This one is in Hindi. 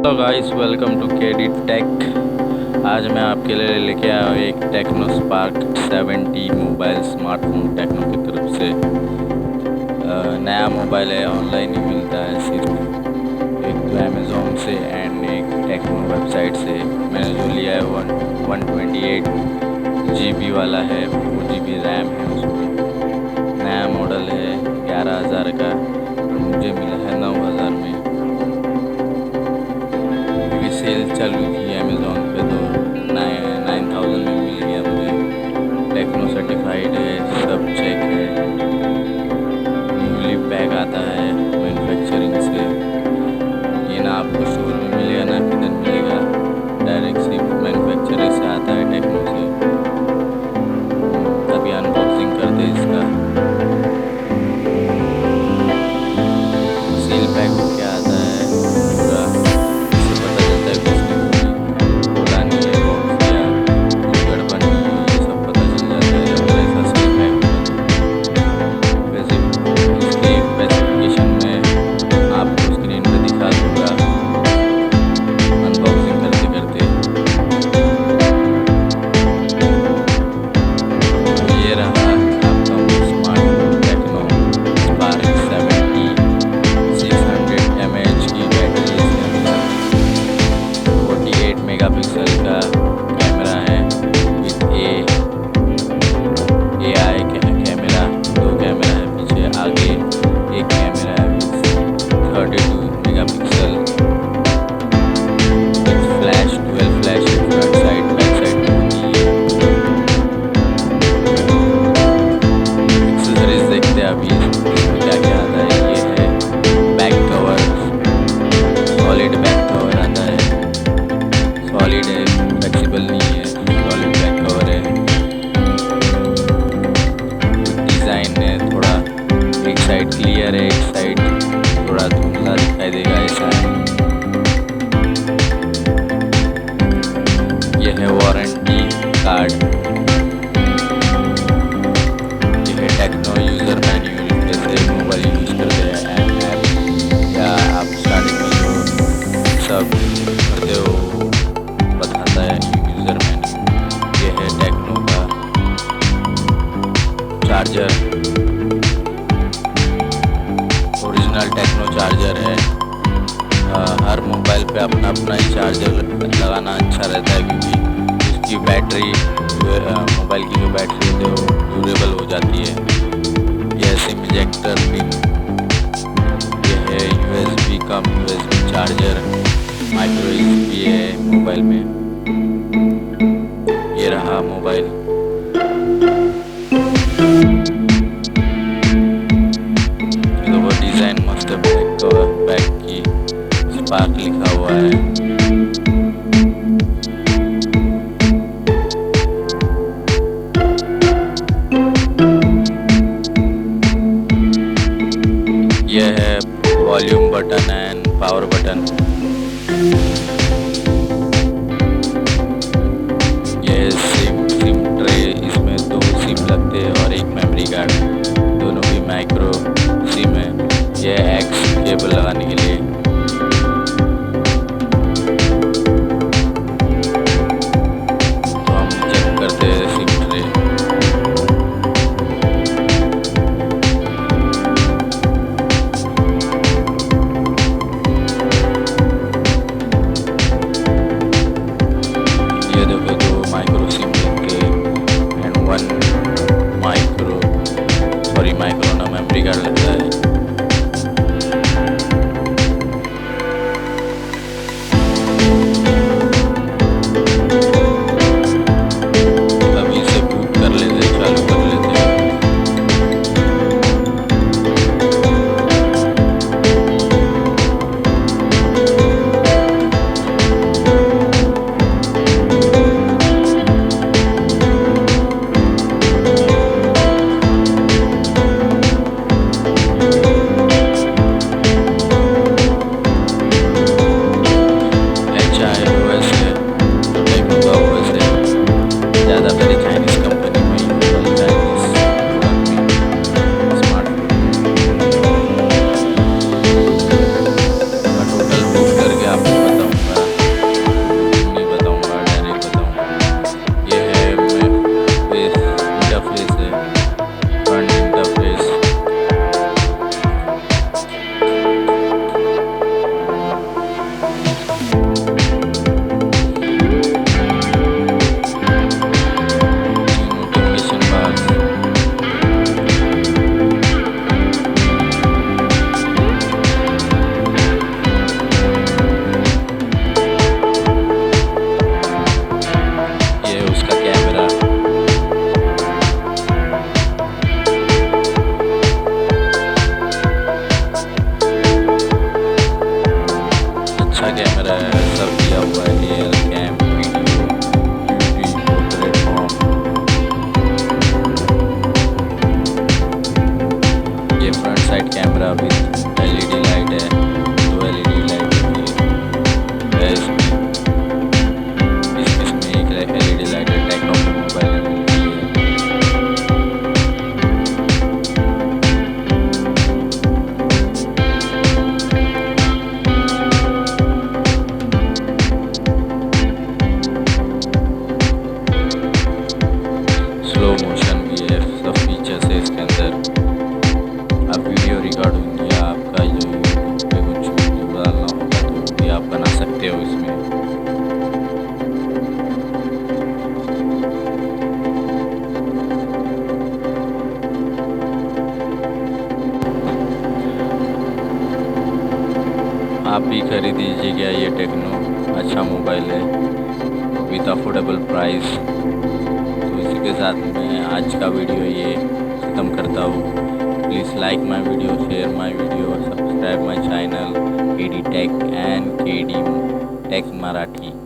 Hello guys, welcome to KD Tech. आज मैं आपके लिए लेके आया हूँ एक Tecno Spark 70 mobile smartphone Tecno की तरफ से। नया मोबाइल है, ऑनलाइन ही मिलता है सिर्फ। एक तो अमेज़ोन से एंड एक टेक्नो वेबसाइट से। मैंने जो लिया है 128 GB वाला है, 4 GB रैम है उसमें। नया मॉडल है 11,000 का, मुझे मिला है 9,000 में। सेल चल रही थी अमेज़ोन पे तो 9,000 में मिल गया मुझे। टेक्नो सर्टिफाइड है, सब चेक है, न्यूली पैक आता है मैन्युफैक्चरिंग से। ये ना आपको स्टोर में मिलेगा ना किधर मिलेगा, डायरेक्ट सिर्फ मैन्युफैक्चरर से आता है टेक्नो से। तभी अनबॉक्सिंग करते इसका। सील पैक होके आता है पूरा, मेगापिक्सल का कैमरा है विद AI कैमरा। 2 कैमरा है पीछे, आगे एक कैमरा है with 32 megapixel with flash, 12 flash front side back side होती है। एक्सेसरीज देखते हैं अभी क्या क्या आता है। ये है back cover, solid back cover आता है। सॉलिड है, फ्लेक्सिबल नहीं है, सॉलिड बैक कवर है। डिज़ाइन है थोड़ा, एक साइड क्लियर है, एक साइड थोड़ा धुंधला दिखाई देगा ऐसा है। यह है वारंटी कार्ड। यह है टेक्नो यूज़र मैन्यूअल, जैसे मोबाइल यूज़ करते हैं ऐप या आप स्टार्टिंग में जो सब करते हो बताता है यूज़र मैन्यू। ये है टेक्नो का चार्जर, ओरिजिनल टेक्नो चार्जर है। हर मोबाइल पे अपना अपना ही चार्जर लगाना अच्छा रहता है, क्योंकि उसकी बैटरी मोबाइल की जो बैटरी होती है वो ड्यूरेबल हो जाती है। यह सिम इजेक्टर पिन, यह है USB कम USB चार्जर, माइक्रो USB है मोबाइल में। ये रहा मोबाइल। तो वो डिज़ाइन मस्त है, बैक की स्पार्क लिखा हुआ है। यह है volume button and power button. ये सिम ट्रे, इसमें 2 सिम लगते हैं और एक मेमोरी कार्ड, दोनों भी माइक्रो सिम है। ये एक्स केबल लगाने के लिए। सब दिया हुआ है, air cam, video, UV, portrait form. ये front side camera with LED light है, 2 एलईडी लाइट है इसमें। इसमें एक एलईडी लाइट है, टेक्नो की मोबाइल है। स्लो मोशन भी है, सब फीचर्स है इसके अंदर। आप वीडियो रिकॉर्डिंग या आपका जो यूट्यूब पे कुछ वीडियो डालना होगा तो वो भी आप बना सकते हो इसमें। आप भी खरीद लीजिएगा, ये टेक्नो अच्छा मोबाइल है विथ अफोर्डेबल प्राइस। तो इसी के साथ मैं आज का वीडियो ये ख़त्म करता हूँ। Please like my video, share my video, subscribe my channel KD Tech and KD Tech Marathi।